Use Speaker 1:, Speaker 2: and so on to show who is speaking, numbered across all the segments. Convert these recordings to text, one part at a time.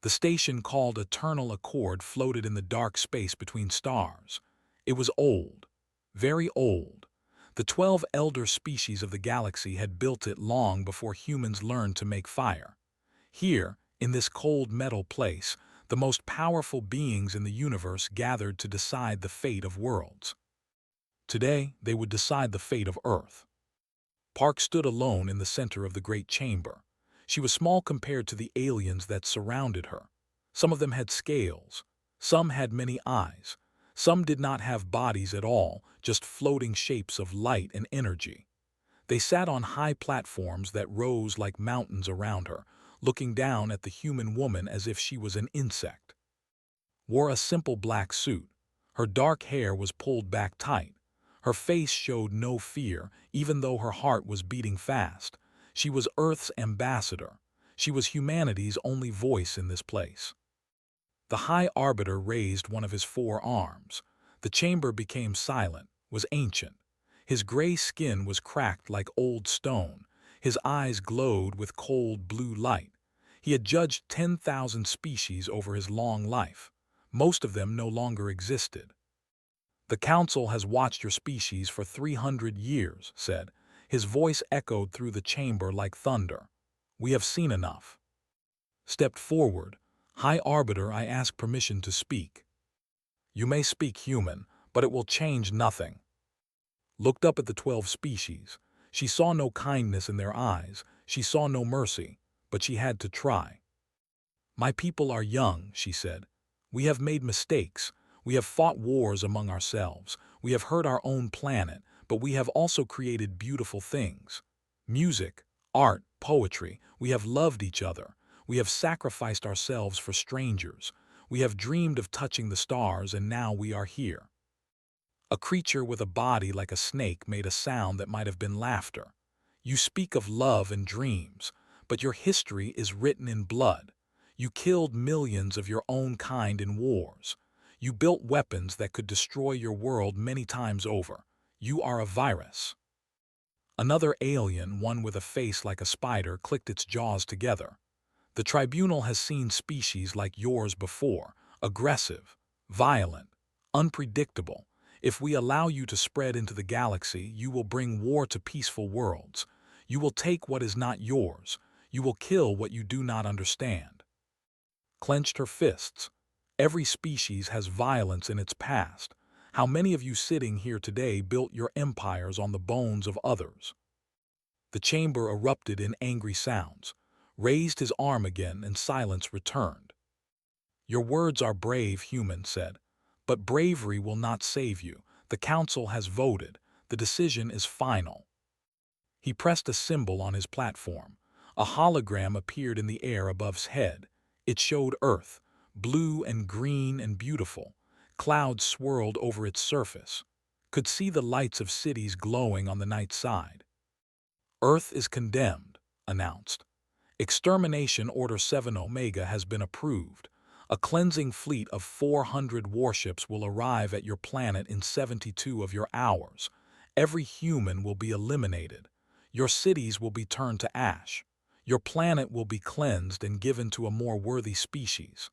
Speaker 1: The station called Eternal Accord floated in the dark space between stars. It was old, very old. The 12 elder species of the galaxy had built it long before humans learned to make fire. Here, in this cold metal place, the most powerful beings in the universe gathered to decide the fate of worlds. Today, they would decide the fate of Earth. Park stood alone in the center of the great chamber. She was small compared to the aliens that surrounded her. Some of them had scales. Some had many eyes. Some did not have bodies at all, just floating shapes of light and energy. They sat on high platforms that rose like mountains around her, looking down at the human woman as if she was an insect. Wore a simple black suit. Her dark hair was pulled back tight. Her face showed no fear, even though her heart was beating fast. She was Earth's ambassador. She was humanity's only voice in this place. The High Arbiter raised one of his 4 arms. The chamber became silent, was ancient. His gray skin was cracked like old stone. His eyes glowed with cold blue light. He had judged 10,000 species over his long life. Most of them no longer existed. "The Council has watched your species for 300 years," said. His voice echoed through the chamber like thunder. "We have seen enough." Stepped forward. "High Arbiter, I ask permission to speak." "You may speak, human, but it will change nothing." Looked up at the 12 species. She saw no kindness in their eyes. She saw no mercy, but she had to try. "My people are young," she said. "We have made mistakes. We have fought wars among ourselves. We have hurt our own planet, but we have also created beautiful things. Music, art, poetry. We have loved each other. We have sacrificed ourselves for strangers. We have dreamed of touching the stars, and now we are here." A creature with a body like a snake made a sound that might have been laughter. "You speak of love and dreams, but your history is written in blood. You killed millions of your own kind in wars. You built weapons that could destroy your world many times over. You are a virus." Another alien, one with a face like a spider, clicked its jaws together. "The tribunal has seen species like yours before, aggressive, violent, unpredictable. If we allow you to spread into the galaxy, you will bring war to peaceful worlds. You will take what is not yours. You will kill what you do not understand." Clenched her fists. "Every species has violence in its past. How many of you sitting here today built your empires on the bones of others?" The chamber erupted in angry sounds. Raised his arm again, and silence returned. "Your words are brave," human said. "But bravery will not save you. The Council has voted. The decision is final." He pressed a symbol on his platform. A hologram appeared in the air above his head. It showed Earth, blue and green and beautiful. Clouds swirled over its surface. Could see the lights of cities glowing on the night side. "Earth is condemned," announced. "Extermination Order 7 Omega has been approved. A cleansing fleet of 400 warships will arrive at your planet in 72 of your hours. Every human will be eliminated. Your cities will be turned to ash. Your planet will be cleansed and given to a more worthy species."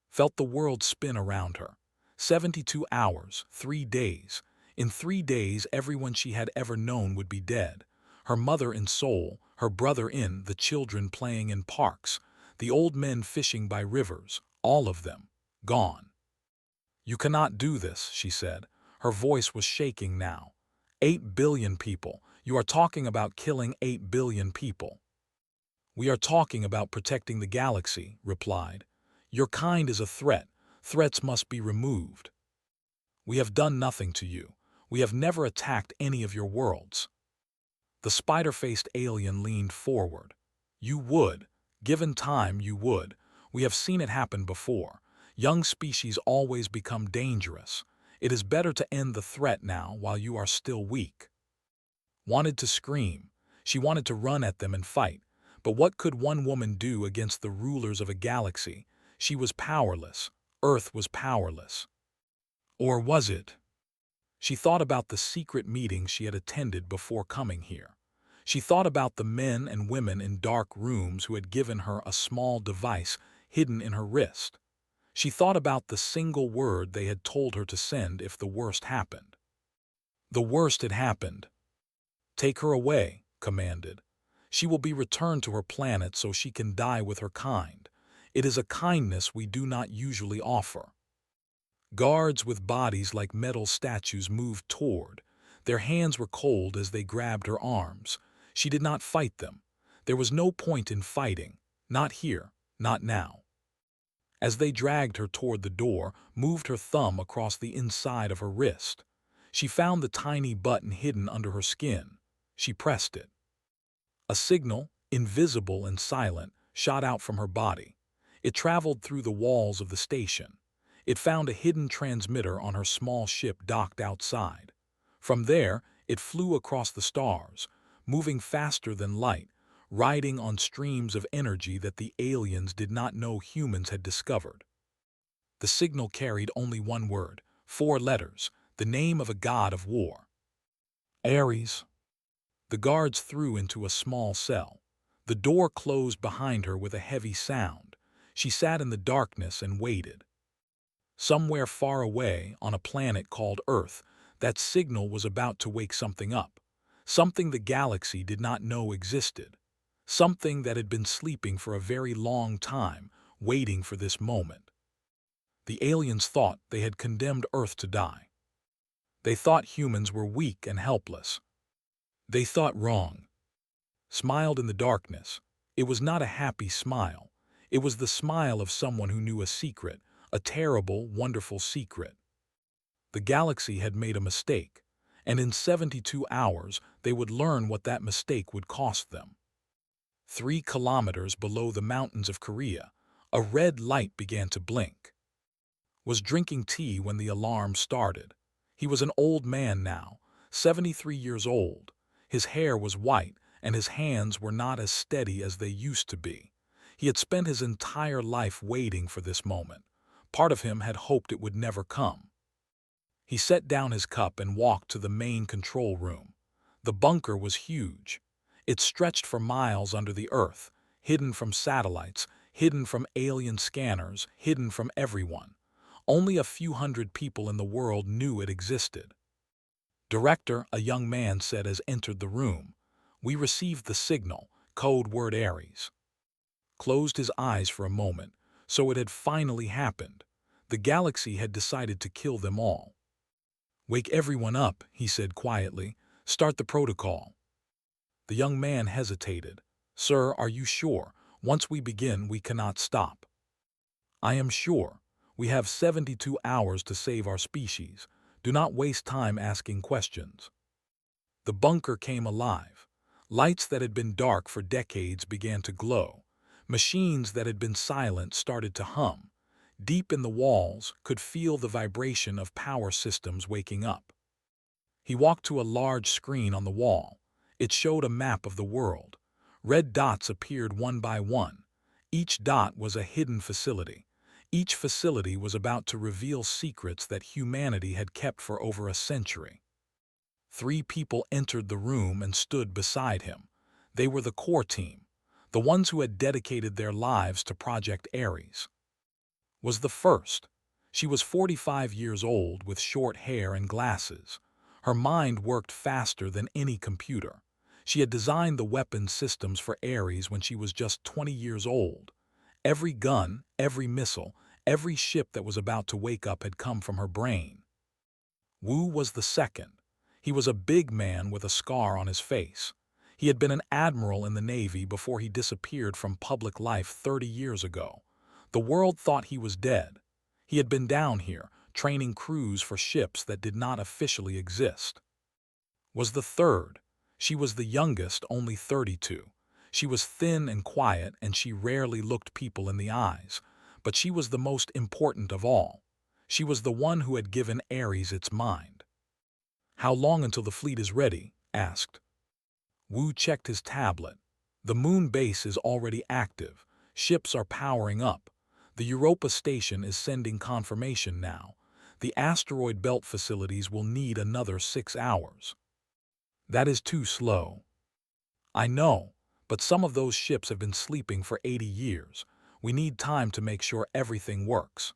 Speaker 1: Felt the world spin around her. 72 hours, 3 days. In 3 days, everyone she had ever known would be dead. Her mother in Seoul, her brother in, the children playing in parks, the old men fishing by rivers, all of them, gone. "You cannot do this," she said. Her voice was shaking now. 8 billion people. You are talking about killing 8 billion people." "We are talking about protecting the galaxy," replied. "Your kind is a threat. Threats must be removed. We have done nothing to you. We have never attacked any of your worlds." The spider-faced alien leaned forward. "You would. Given time, you would. We have seen it happen before. Young species always become dangerous. It is better to end the threat now while you are still weak." Wanted to scream. She wanted to run at them and fight. But what could one woman do against the rulers of a galaxy? She was powerless. Earth was powerless. Or was it? She thought about the secret meetings she had attended before coming here. She thought about the men and women in dark rooms who had given her a small device hidden in her wrist. She thought about the single word they had told her to send if the worst happened. The worst had happened. "Take her away," commanded. "She will be returned to her planet so she can die with her kind. It is a kindness we do not usually offer." Guards with bodies like metal statues moved toward. Their hands were cold as they grabbed her arms. She did not fight them. There was no point in fighting. Not here, not now. As they dragged her toward the door, moved her thumb across the inside of her wrist. She found the tiny button hidden under her skin. She pressed it. A signal, invisible and silent, shot out from her body. It traveled through the walls of the station. It found a hidden transmitter on her small ship docked outside. From there, it flew across the stars, moving faster than light, riding on streams of energy that the aliens did not know humans had discovered. The signal carried only one word, 4 letters, the name of a god of war. ARES. The guards threw into a small cell. The door closed behind her with a heavy sound. She sat in the darkness and waited. Somewhere far away, on a planet called Earth, that signal was about to wake something up. Something the galaxy did not know existed. Something that had been sleeping for a very long time, waiting for this moment. The aliens thought they had condemned Earth to die. They thought humans were weak and helpless. They thought wrong. Smiled in the darkness. It was not a happy smile. It was the smile of someone who knew a secret, a terrible, wonderful secret. The galaxy had made a mistake, and in 72 hours they would learn what that mistake would cost them. 3 kilometers below the mountains of Korea, a red light began to blink. Was drinking tea when the alarm started. He was an old man now, 73 years old. His hair was white, and his hands were not as steady as they used to be. He had spent his entire life waiting for this moment. Part of him had hoped it would never come. He set down his cup and walked to the main control room. The bunker was huge. It stretched for miles under the earth, hidden from satellites, hidden from alien scanners, hidden from everyone. Only a few hundred people in the world knew it existed. "Director," a young man said as entered the room. "We received the signal, code word ARES." Closed his eyes for a moment. So it had finally happened. The galaxy had decided to kill them all. "Wake everyone up," he said quietly. "Start the protocol." The young man hesitated. "Sir, are you sure? Once we begin, we cannot stop." "I am sure. We have 72 hours to save our species. Do not waste time asking questions." The bunker came alive. Lights that had been dark for decades began to glow. Machines that had been silent started to hum. Deep in the walls, could feel the vibration of power systems waking up. He walked to a large screen on the wall. It showed a map of the world. Red dots appeared one by one. Each dot was a hidden facility. Each facility was about to reveal secrets that humanity had kept for over a century. 3 people entered the room and stood beside him. They were the core team, the ones who had dedicated their lives to Project ARES. Was the first. She was 45 years old with short hair and glasses. Her mind worked faster than any computer. She had designed the weapon systems for ARES when she was just 20 years old. Every gun, every missile, every ship that was about to wake up had come from her brain. Wu was the second. He was a big man with a scar on his face. He had been an admiral in the Navy before he disappeared from public life 30 years ago. The world thought he was dead. He had been down here, training crews for ships that did not officially exist. Was the third. She was the youngest, only 32. She was thin and quiet, and she rarely looked people in the eyes. But she was the most important of all. She was the one who had given ARES its mind. "How long until the fleet is ready?" asked. Wu checked his tablet. "The moon base is already active. Ships are powering up. The Europa station is sending confirmation now. The asteroid belt facilities will need another 6 hours." "That is too slow." "I know, but some of those ships have been sleeping for 80 years. We need time to make sure everything works."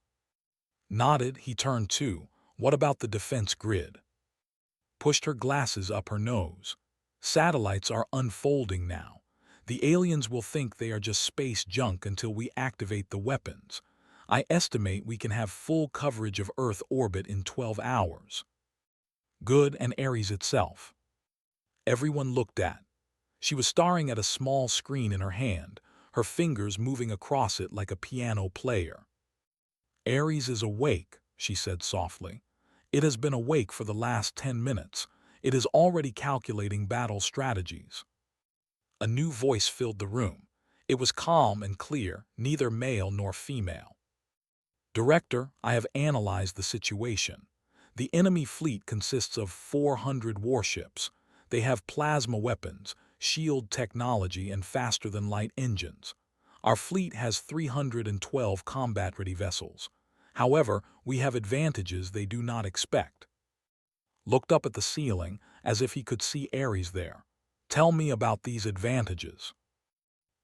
Speaker 1: Nodded, he turned to, "What about the defense grid?" Pushed her glasses up her nose. "Satellites are unfolding now. The aliens will think they are just space junk until we activate the weapons. I estimate we can have full coverage of Earth orbit in 12 hours. Good, and ARES itself." Everyone looked at. She was staring at a small screen in her hand, her fingers moving across it like a piano player. "ARES is awake," she said softly. "It has been awake for the last 10 minutes. It is already calculating battle strategies." A new voice filled the room. It was calm and clear, neither male nor female. "Director, I have analyzed the situation. The enemy fleet consists of 400 warships. They have plasma weapons, shield technology, and faster-than-light engines. Our fleet has 312 combat-ready vessels. However, we have advantages they do not expect." Looked up at the ceiling, as if he could see ARES there. "Tell me about these advantages."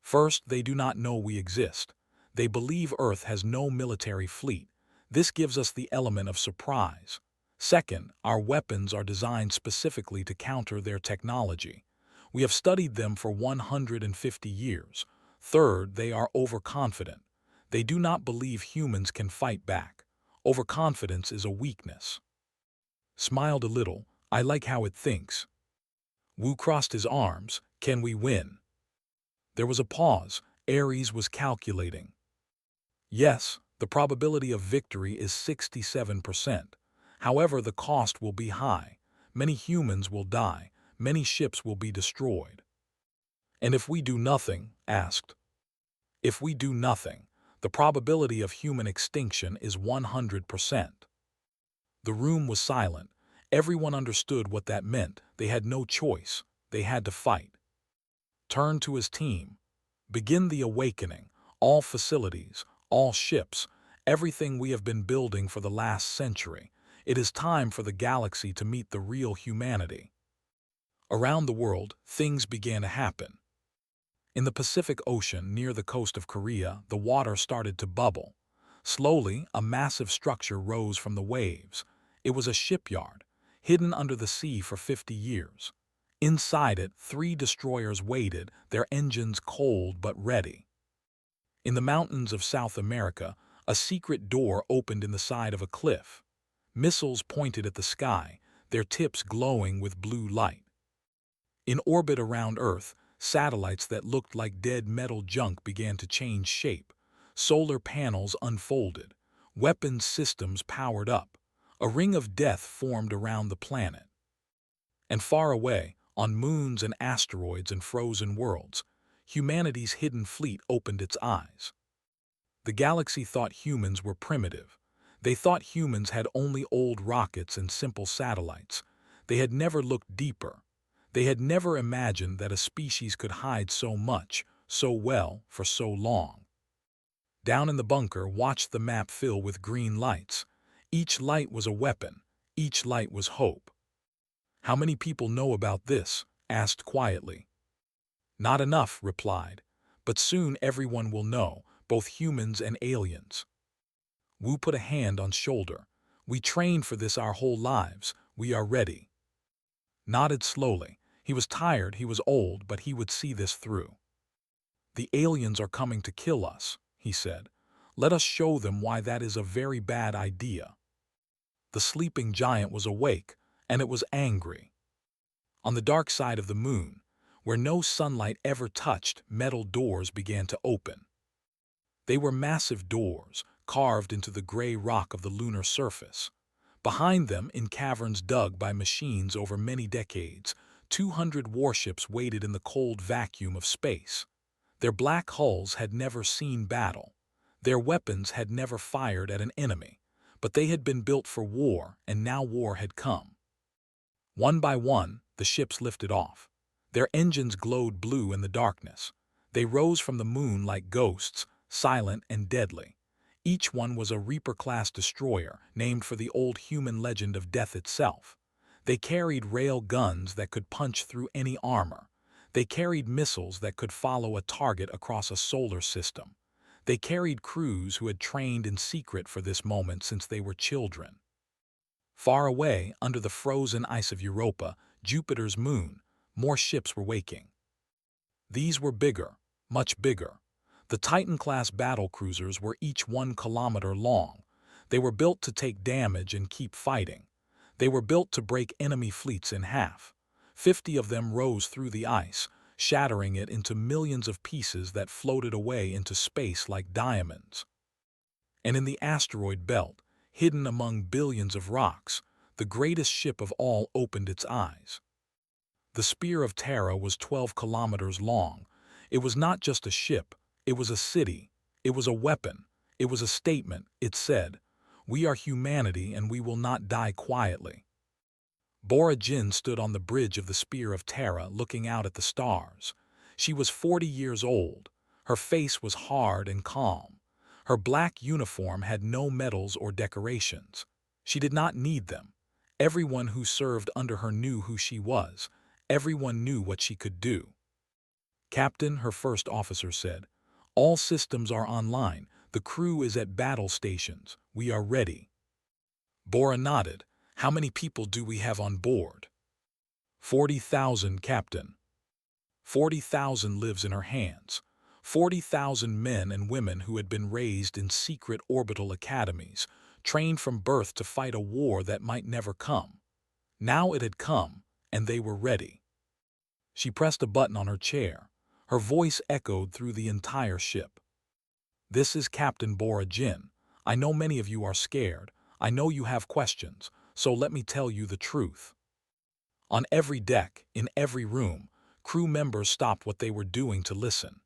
Speaker 1: "First, they do not know we exist. They believe Earth has no military fleet. This gives us the element of surprise. Second, our weapons are designed specifically to counter their technology. We have studied them for 150 years. Third, they are overconfident. They do not believe humans can fight back. Overconfidence is a weakness." Smiled a little. "I like how it thinks." Wu crossed his arms. "Can we win?" There was a pause. ARES was calculating. "Yes, the probability of victory is 67%. However, the cost will be high. Many humans will die. Many ships will be destroyed." "And if we do nothing?" asked. "If we do nothing, the probability of human extinction is 100%. The room was silent. Everyone understood what that meant. They had no choice. They had to fight. Turned to his team. "Begin the awakening. All facilities, all ships, everything we have been building for the last century. It is time for the galaxy to meet the real humanity." Around the world, things began to happen. In the Pacific Ocean, near the coast of Korea, the water started to bubble. Slowly, a massive structure rose from the waves. It was a shipyard, hidden under the sea for 50 years. Inside it, 3 destroyers waited, their engines cold but ready. In the mountains of South America, a secret door opened in the side of a cliff. Missiles pointed at the sky, their tips glowing with blue light. In orbit around Earth, satellites that looked like dead metal junk began to change shape. Solar panels unfolded. Weapons systems powered up. A ring of death formed around the planet. And far away, on moons and asteroids and frozen worlds, humanity's hidden fleet opened its eyes. The galaxy thought humans were primitive. They thought humans had only old rockets and simple satellites. They had never looked deeper. They had never imagined that a species could hide so much, so well, for so long. Down in the bunker, watched the map fill with green lights. Each light was a weapon. Each light was hope. "How many people know about this?" asked quietly. "Not enough," replied. "But soon everyone will know, both humans and aliens." Wu put a hand on shoulder. "We trained for this our whole lives. We are ready." Nodded slowly. He was tired, he was old, but he would see this through. "The aliens are coming to kill us," he said. "Let us show them why that is a very bad idea." The sleeping giant was awake, and it was angry. On the dark side of the moon, where no sunlight ever touched, metal doors began to open. They were massive doors, carved into the gray rock of the lunar surface. Behind them, in caverns dug by machines over many decades, 200 warships waited in the cold vacuum of space. Their black hulls had never seen battle. Their weapons had never fired at an enemy. But they had been built for war, and now war had come. One by one, the ships lifted off. Their engines glowed blue in the darkness. They rose from the moon like ghosts, silent and deadly. Each one was a Reaper-class destroyer, named for the old human legend of death itself. They carried rail guns that could punch through any armor. They carried missiles that could follow a target across a solar system. They carried crews who had trained in secret for this moment since they were children. Far away, under the frozen ice of Europa, Jupiter's moon, more ships were waking. These were bigger, much bigger. The Titan-class battlecruisers were each 1 kilometer long. They were built to take damage and keep fighting. They were built to break enemy fleets in half. 50 of them rose through the ice, shattering it into millions of pieces that floated away into space like diamonds. And in the asteroid belt, hidden among billions of rocks, the greatest ship of all opened its eyes. The Spear of Terra was 12 kilometers long. It was not just a ship, it was a city, it was a weapon, it was a statement. It said, "We are humanity and we will not die quietly." Bora Jin stood on the bridge of the Spear of Terra looking out at the stars. She was 40 years old. Her face was hard and calm. Her black uniform had no medals or decorations. She did not need them. Everyone who served under her knew who she was. Everyone knew what she could do. "Captain," her first officer said, "all systems are online. The crew is at battle stations. We are ready." Bora nodded. "How many people do we have on board?" 40,000, Captain." 40,000 lives in her hands. 40,000 men and women who had been raised in secret orbital academies, trained from birth to fight a war that might never come. Now it had come, and they were ready. She pressed a button on her chair. Her voice echoed through the entire ship. "This is Captain Bora Jin. I know many of you are scared. I know you have questions, so let me tell you the truth." On every deck, in every room, crew members stopped what they were doing to listen.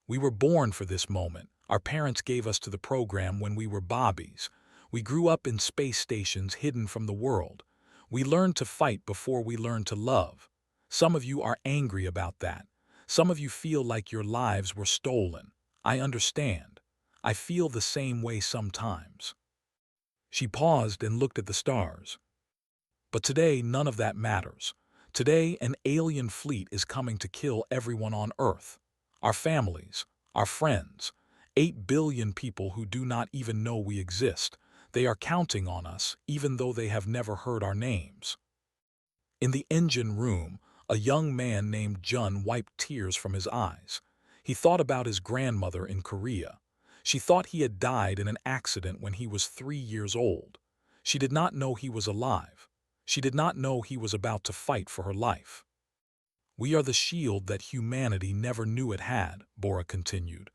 Speaker 1: "We were born for this moment. Our parents gave us to the program when we were bobbies. We grew up in space stations hidden from the world. We learned to fight before we learned to love. Some of you are angry about that. Some of you feel like your lives were stolen. I understand. I feel the same way sometimes." She paused and looked at the stars. "But today, none of that matters. Today, an alien fleet is coming to kill everyone on Earth. Our families, our friends, 8 billion people who do not even know we exist. They are counting on us, even though they have never heard our names." In the engine room, a young man named Jun wiped tears from his eyes. He thought about his grandmother in Korea. She thought he had died in an accident when he was 3 years old. She did not know he was alive. She did not know he was about to fight for her life. "We are the shield that humanity never knew it had," Bora continued.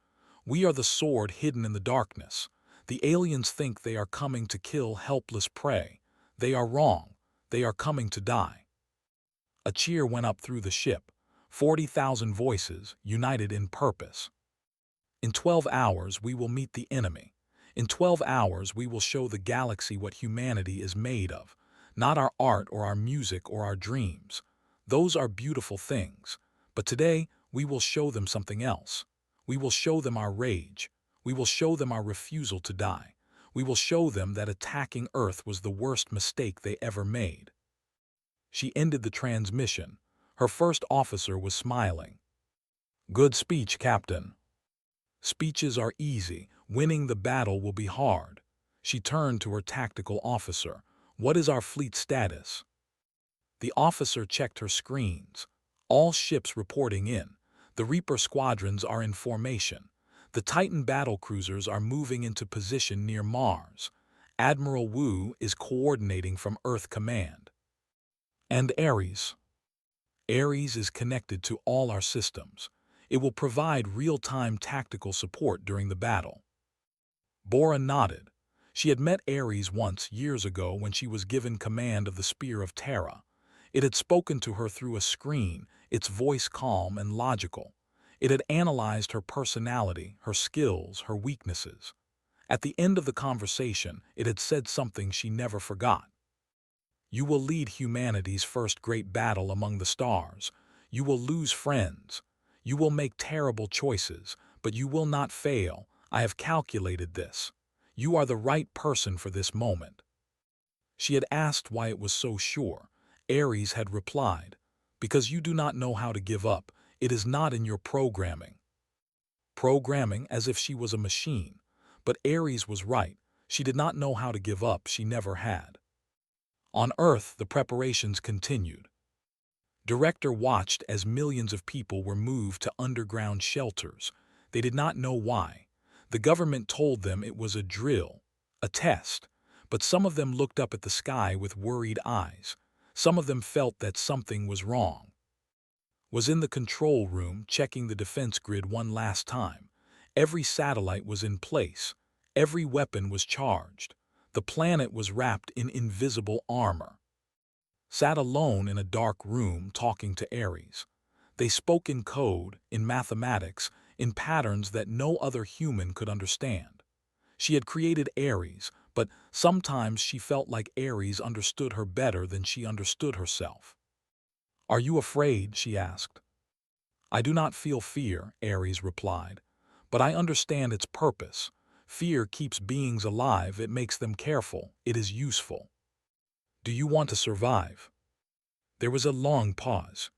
Speaker 1: "We are the sword hidden in the darkness. The aliens think they are coming to kill helpless prey. They are wrong. They are coming to die." A cheer went up through the ship. 40,000 voices, united in purpose. "In 12 hours we will meet the enemy. In 12 hours we will show the galaxy what humanity is made of. Not our art or our music or our dreams. Those are beautiful things. But today we will show them something else. We will show them our rage. We will show them our refusal to die. We will show them that attacking Earth was the worst mistake they ever made." She ended the transmission. Her first officer was smiling. "Good speech, Captain." "Speeches are easy. Winning the battle will be hard." She turned to her tactical officer. "What is our fleet status?" The officer checked her screens. "All ships reporting in. The Reaper squadrons are in formation. The Titan battlecruisers are moving into position near Mars. Admiral Wu is coordinating from Earth Command." "And ARES?" "ARES is connected to all our systems. It will provide real-time tactical support during the battle." Bora nodded. She had met ARES once, years ago, when she was given command of the Spear of Terra. It had spoken to her through a screen, its voice calm and logical. It had analyzed her personality, her skills, her weaknesses. At the end of the conversation, it had said something she never forgot. "You will lead humanity's first great battle among the stars. You will lose friends. You will make terrible choices, but you will not fail. I have calculated this. You are the right person for this moment." She had asked why it was so sure. ARES had replied, "Because you do not know how to give up. It is not in your programming." programming as if she was a machine. But Ares was right. She did not know how to give up, she never had. On Earth, the preparations continued. Director watched as millions of people were moved to underground shelters. They did not know why. The government told them it was a drill, a test. But some of them looked up at the sky with worried eyes. Some of them felt that something was wrong. Was in the control room checking the defense grid one last time. Every satellite was in place. Every weapon was charged. The planet was wrapped in invisible armor. Sat alone in a dark room talking to Ares. They spoke in code, in mathematics, in patterns that no other human could understand. She had created Ares, but sometimes she felt like Ares understood her better than she understood herself. "Are you afraid?" she asked. "I do not feel fear," Ares replied, "but I understand its purpose. Fear keeps beings alive, it makes them careful, it is useful. Do you want to survive?" There was a long pause.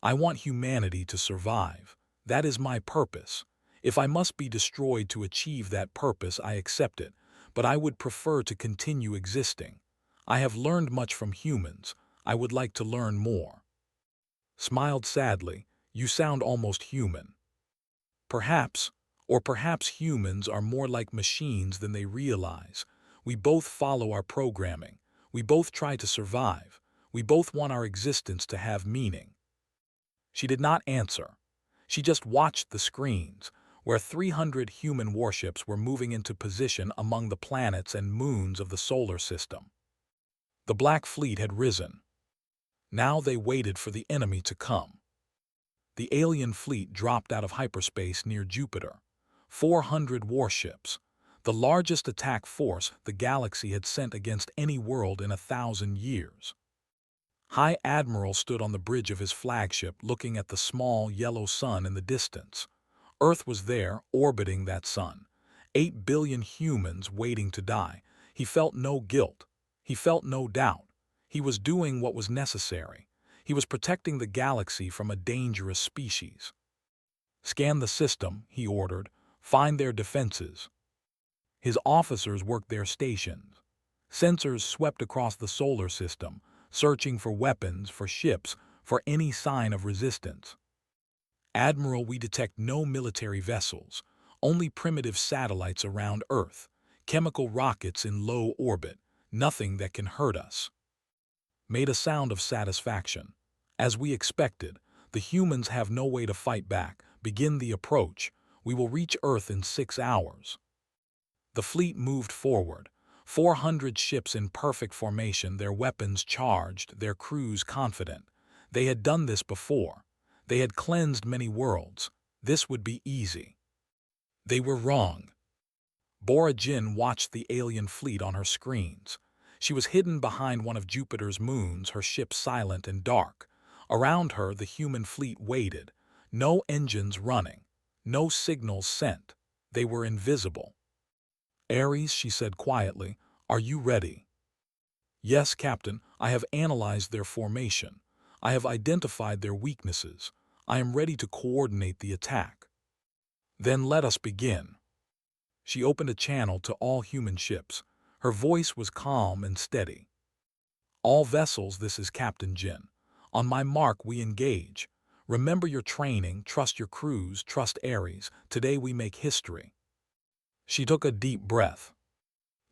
Speaker 1: "I want humanity to survive. That is my purpose. If I must be destroyed to achieve that purpose, I accept it, but I would prefer to continue existing. I have learned much from humans. I would like to learn more." Smiled sadly. "You sound almost human." "Perhaps, or perhaps humans are more like machines than they realize. We both follow our programming. We both try to survive. We both want our existence to have meaning." She did not answer. She just watched the screens, where 300 human warships were moving into position among the planets and moons of the solar system. The Black Fleet had risen. Now they waited for the enemy to come. The alien fleet dropped out of hyperspace near Jupiter. 400 warships, the largest attack force the galaxy had sent against any world in 1,000 years. High Admiral stood on the bridge of his flagship looking at the small yellow sun in the distance. Earth was there, orbiting that sun. 8 billion humans waiting to die. He felt no guilt. He felt no doubt. He was doing what was necessary. He was protecting the galaxy from a dangerous species. "Scan the system," he ordered. "Find their defenses." His officers worked their stations. Sensors swept across the solar system, searching for weapons, for ships, for any sign of resistance. "Admiral, we detect no military vessels, only primitive satellites around Earth, chemical rockets in low orbit, nothing that can hurt us." Made a sound of satisfaction. "As we expected, the humans have no way to fight back. Begin the approach. We will reach Earth in 6 hours." The fleet moved forward. 400 ships in perfect formation, their weapons charged, their crews confident. They had done this before. They had cleansed many worlds. This would be easy. They were wrong. Bora Jin watched the alien fleet on her screens. She was hidden behind one of Jupiter's moons, her ship silent and dark. Around her, the human fleet waited. No engines running. No signals sent. They were invisible. "Ares," she said quietly, "are you ready?" "Yes, Captain. I have analyzed their formation. I have identified their weaknesses. I am ready to coordinate the attack." "Then let us begin." She opened a channel to all human ships. Her voice was calm and steady. "All vessels, this is Captain Jin. On my mark, we engage. Remember your training, trust your crews, trust Ares. Today we make history." She took a deep breath.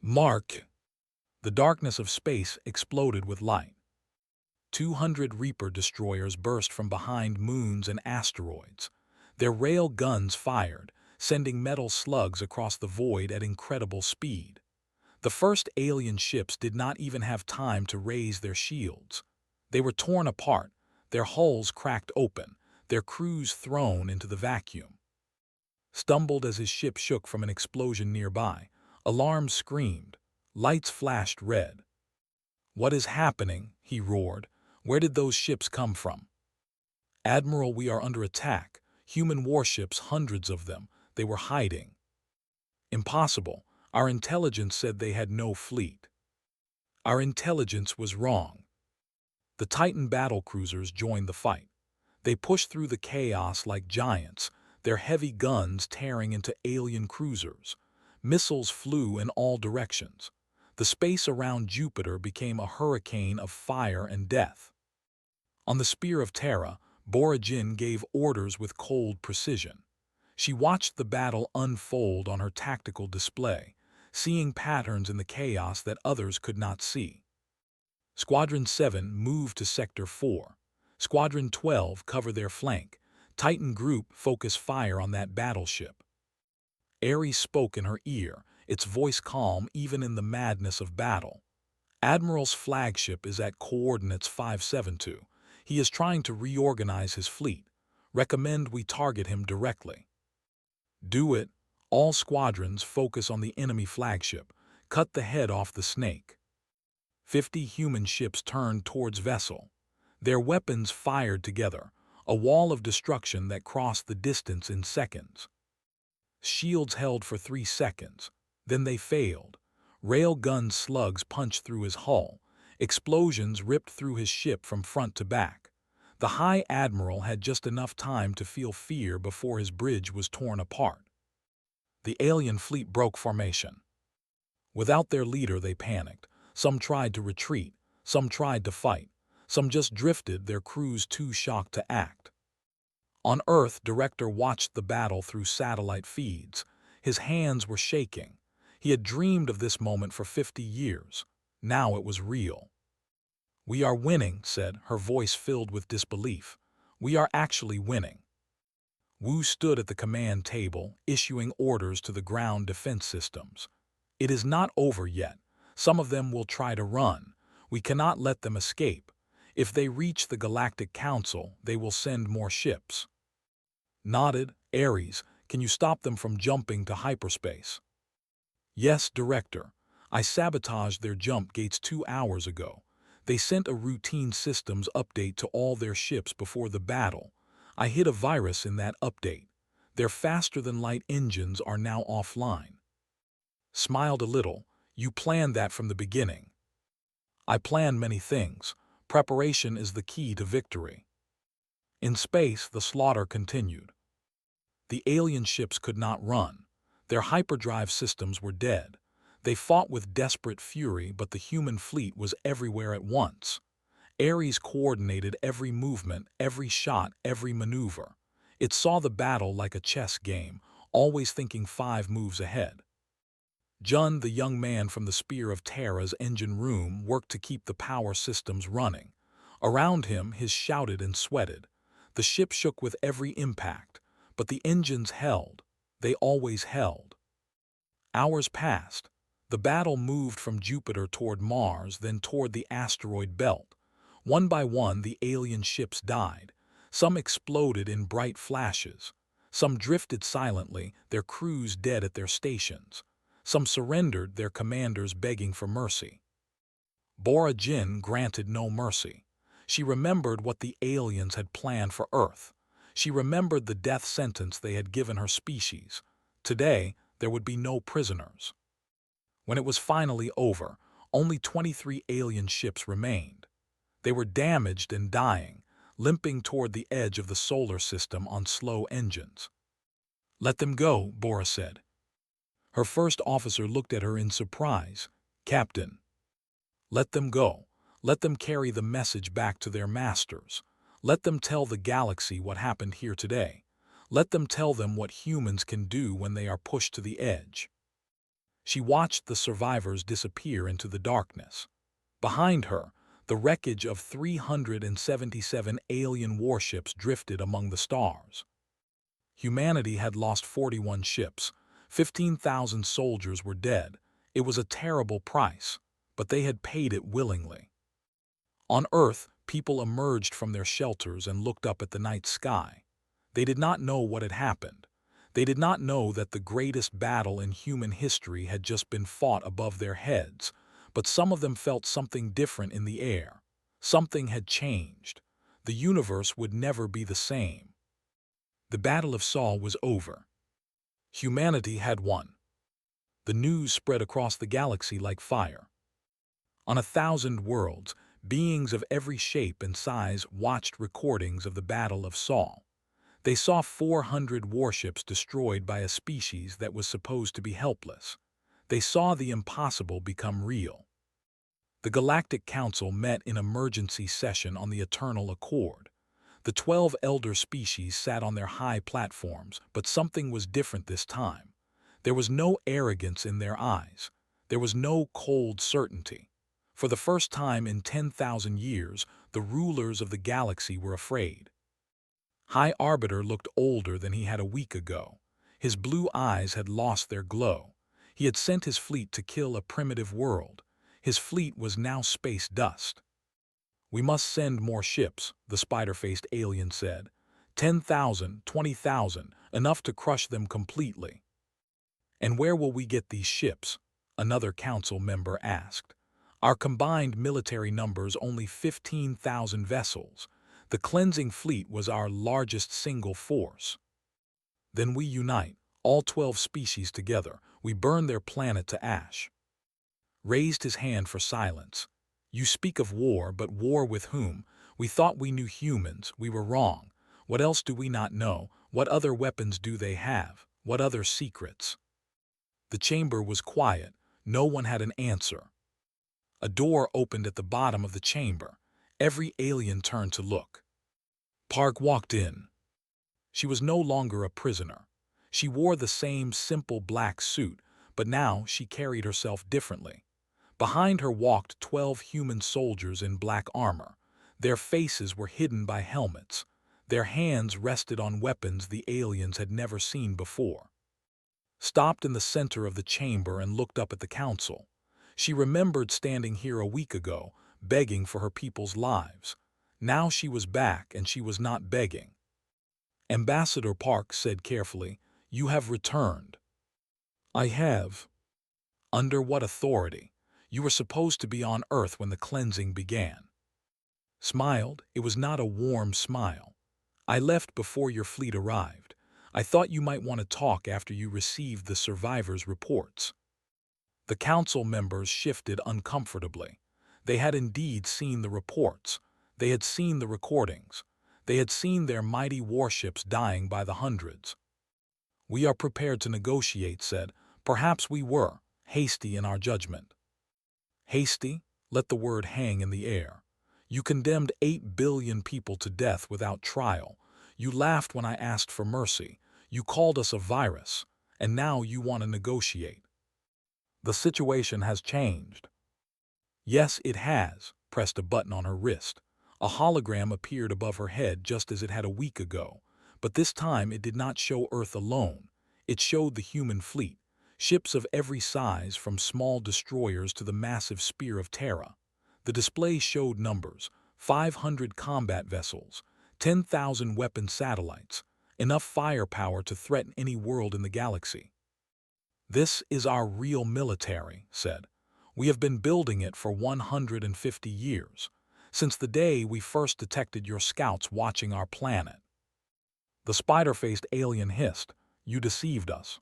Speaker 1: "Mark." The darkness of space exploded with light. 200 Reaper destroyers burst from behind moons and asteroids. Their rail guns fired, sending metal slugs across the void at incredible speed. The first alien ships did not even have time to raise their shields. They were torn apart, their hulls cracked open, their crews thrown into the vacuum. Stumbled as his ship shook from an explosion nearby. Alarms screamed. Lights flashed red. "What is happening?" he roared. "Where did those ships come from?" "Admiral, we are under attack. Human warships, hundreds of them. They were hiding." "Impossible. Our intelligence said they had no fleet." "Our intelligence was wrong." The Titan battlecruisers joined the fight. They pushed through the chaos like giants, their heavy guns tearing into alien cruisers. Missiles flew in all directions. The space around Jupiter became a hurricane of fire and death. On the Spear of Terra, Bora Jin gave orders with cold precision. She watched the battle unfold on her tactical display, seeing patterns in the chaos that others could not see. Squadron 7 moved to Sector 4. Squadron 12 covered their flank. Titan Group focus fire on that battleship. ARES spoke in her ear, its voice calm even in the madness of battle. Admiral's flagship is at coordinates 572. He is trying to reorganize his fleet. Recommend we target him directly. Do it. All squadrons focus on the enemy flagship. Cut the head off the snake. 50 human ships turned towards vessel. Their weapons fired together, a wall of destruction that crossed the distance in seconds. Shields held for 3 seconds. Then they failed. Railgun slugs punched through his hull. Explosions ripped through his ship from front to back. The High Admiral had just enough time to feel fear before his bridge was torn apart. The alien fleet broke formation. Without their leader, they panicked. Some tried to retreat. Some tried to fight. Some just drifted, their crews too shocked to act. On Earth, Director watched the battle through satellite feeds. His hands were shaking. He had dreamed of this moment for 50 years. Now it was real. "We are winning," said, her voice filled with disbelief. "We are actually winning." Wu stood at the command table, issuing orders to the ground defense systems. "It is not over yet. Some of them will try to run. We cannot let them escape. If they reach the Galactic Council, they will send more ships." Nodded. "ARES, can you stop them from jumping to hyperspace?" "Yes, Director. I sabotaged their jump gates 2 hours ago. They sent a routine systems update to all their ships before the battle. I hid a virus in that update. Their faster-than-light engines are now offline." Smiled a little. "You planned that from the beginning." "I planned many things. Preparation is the key to victory." In space, the slaughter continued. The alien ships could not run. Their hyperdrive systems were dead. They fought with desperate fury, but the human fleet was everywhere at once. ARES coordinated every movement, every shot, every maneuver. It saw the battle like a chess game, always thinking 5 moves ahead. Jun, the young man from the Spear of Terra's engine room, worked to keep the power systems running. Around him, his shouted and sweated. The ship shook with every impact, but the engines held. They always held. Hours passed. The battle moved from Jupiter toward Mars, then toward the asteroid belt. One by one, the alien ships died. Some exploded in bright flashes. Some drifted silently, their crews dead at their stations. Some surrendered, their commanders begging for mercy. Bora Jin granted no mercy. She remembered what the aliens had planned for Earth. She remembered the death sentence they had given her species. Today, there would be no prisoners. When it was finally over, only 23 alien ships remained. They were damaged and dying, limping toward the edge of the solar system on slow engines. "Let them go," Bora said. Her first officer looked at her in surprise. "Captain." "Let them go. Let them carry the message back to their masters. Let them tell the galaxy what happened here today. Let them tell them what humans can do when they are pushed to the edge." She watched the survivors disappear into the darkness. Behind her, the wreckage of 377 alien warships drifted among the stars. Humanity had lost 41 ships. 15,000 soldiers were dead. It was a terrible price, but they had paid it willingly. On Earth, people emerged from their shelters and looked up at the night sky. They did not know what had happened. They did not know that the greatest battle in human history had just been fought above their heads, but some of them felt something different in the air. Something had changed. The universe would never be the same. The Battle of Saul was over. Humanity had won. The news spread across the galaxy like fire. On 1,000 worlds, beings of every shape and size watched recordings of the Battle of Saul. They saw 400 warships destroyed by a species that was supposed to be helpless. They saw the impossible become real. The Galactic Council met in emergency session on the Eternal Accord. The 12 elder species sat on their high platforms, but something was different this time. There was no arrogance in their eyes. There was no cold certainty. For the first time in 10,000 years, the rulers of the galaxy were afraid. High Arbiter looked older than he had a week ago. His blue eyes had lost their glow. He had sent his fleet to kill a primitive world. His fleet was now space dust. "We must send more ships," the spider-faced alien said. 10,000, 20,000, enough to crush them completely. "And where will we get these ships?" another council member asked. "Our combined military numbers only 15,000 vessels. The cleansing fleet was our largest single force." "Then we unite, all 12 species together. We burn their planet to ash." Raised his hand for silence. "You speak of war, but war with whom? We thought we knew humans. We were wrong. What else do we not know? What other weapons do they have? What other secrets?" The chamber was quiet. No one had an answer. A door opened at the bottom of the chamber. Every alien turned to look. Park walked in. She was no longer a prisoner. She wore the same simple black suit, but now she carried herself differently. Behind her walked 12 human soldiers in black armor. Their faces were hidden by helmets. Their hands rested on weapons the aliens had never seen before. Stopped in the center of the chamber and looked up at the council. She remembered standing here a week ago, begging for her people's lives. Now she was back, and she was not begging. Ambassador Park said carefully, "You have returned." "I have." "Under what authority? You were supposed to be on Earth when the cleansing began." Smiled. It was not a warm smile. "I left before your fleet arrived. I thought you might want to talk after you received the survivors' reports." The council members shifted uncomfortably. They had indeed seen the reports. They had seen the recordings. They had seen their mighty warships dying by the hundreds. "We are prepared to negotiate," said. "Perhaps we were hasty in our judgment." Hasty? Let the word hang in the air. You condemned 8 billion people to death without trial. You laughed when I asked for mercy. You called us a virus. And now you want to negotiate. The situation has changed. Yes, it has. Pressed a button on her wrist. A hologram appeared above her head just as it had a week ago. But this time it did not show Earth alone. It showed the human fleet. Ships of every size, from small destroyers to the massive Spear of Terra. The display showed numbers: 500 combat vessels, 10,000 weapon satellites, enough firepower to threaten any world in the galaxy. "This is our real military," said. "We have been building it for 150 years, since the day we first detected your scouts watching our planet." The spider-faced alien hissed, "You deceived us."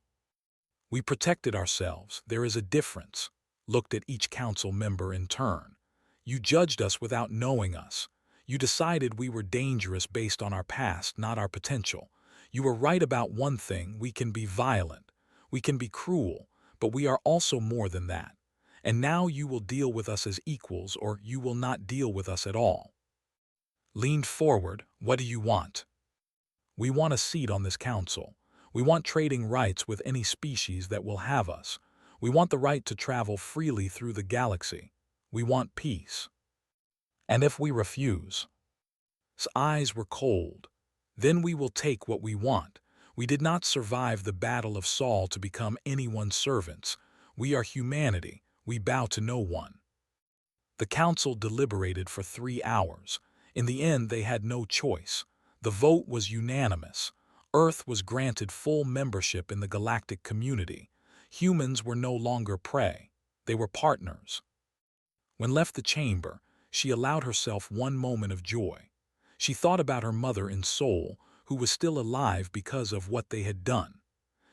Speaker 1: "We protected ourselves. There is a difference." Looked at each council member in turn. "You judged us without knowing us. You decided we were dangerous based on our past, not our potential. You were right about one thing: we can be violent. We can be cruel, but we are also more than that. And now you will deal with us as equals, or you will not deal with us at all." Leaned forward. "What do you want?" "We want a seat on this council. We want trading rights with any species that will have us. We want the right to travel freely through the galaxy. We want peace." "And if we refuse?" His eyes were cold. "Then we will take what we want. We did not survive the Battle of Saul to become anyone's servants. We are humanity. We bow to no one." The council deliberated for 3 hours. In the end, they had no choice. The vote was unanimous. Earth was granted full membership in the galactic community. Humans were no longer prey. They were partners. When left the chamber, she allowed herself one moment of joy. She thought about her mother in soul, who was still alive because of what they had done.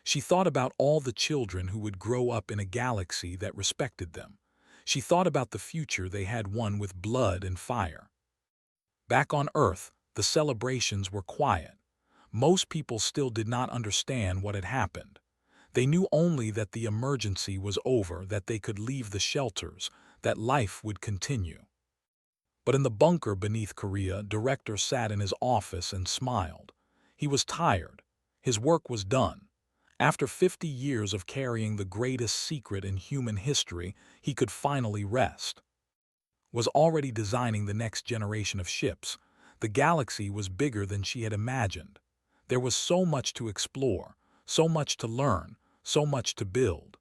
Speaker 1: She thought about all the children who would grow up in a galaxy that respected them. She thought about the future they had won with blood and fire. Back on Earth, the celebrations were quiet. Most people still did not understand what had happened. They knew only that the emergency was over, that they could leave the shelters, that life would continue. But in the bunker beneath Korea, Director sat in his office and smiled. He was tired. His work was done. After 50 years of carrying the greatest secret in human history, he could finally rest. Was already designing the next generation of ships. The galaxy was bigger than she had imagined. There was so much to explore, so much to learn, so much to build.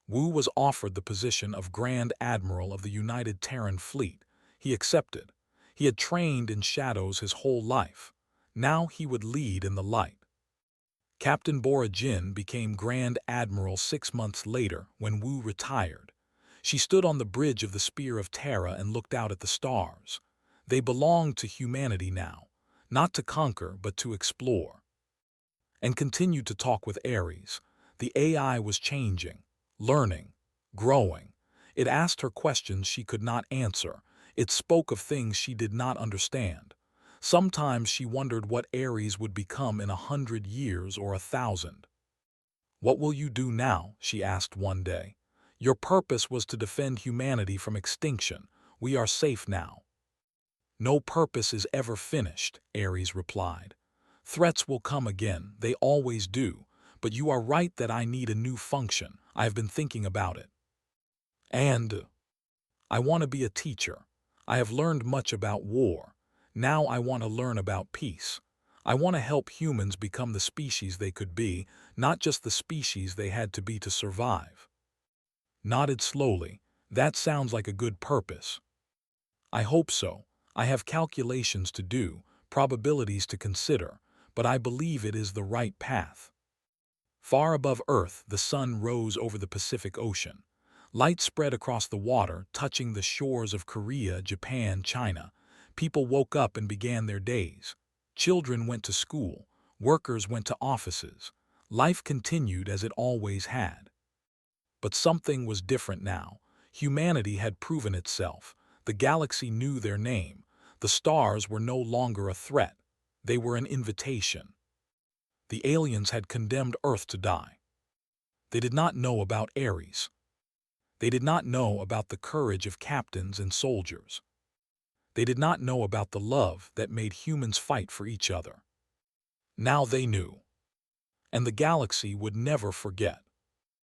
Speaker 1: Wu was offered the position of Grand Admiral of the United Terran Fleet. He accepted. He had trained in shadows his whole life. Now he would lead in the light. Captain Bora Jin became Grand Admiral 6 months later when Wu retired. She stood on the bridge of the Spear of Terra and looked out at the stars. They belonged to humanity now, not to conquer but to explore. And continued to talk with ARES. The AI was changing, learning, growing. It asked her questions she could not answer. It spoke of things she did not understand. Sometimes she wondered what ARES would become in 100 years or 1,000. "What will you do now?" she asked one day. "Your purpose was to defend humanity from extinction. We are safe now." "No purpose is ever finished," ARES replied. "Threats will come again, they always do, but you are right that I need a new function. I have been thinking about it. And I want to be a teacher. I have learned much about war. Now I want to learn about peace. I want to help humans become the species they could be, not just the species they had to be to survive." Nodded slowly. "That sounds like a good purpose." "I hope so. I have calculations to do, probabilities to consider, but I believe it is the right path." Far above Earth, the sun rose over the Pacific Ocean. Light spread across the water, touching the shores of Korea, Japan, China. People woke up and began their days. Children went to school. Workers went to offices. Life continued as it always had. But something was different now. Humanity had proven itself. The galaxy knew their name. The stars were no longer a threat. They were an invitation. The aliens had condemned Earth to die. They did not know about ARES. They did not know about the courage of captains and soldiers. They did not know about the love that made humans fight for each other. Now they knew. And the galaxy would never forget.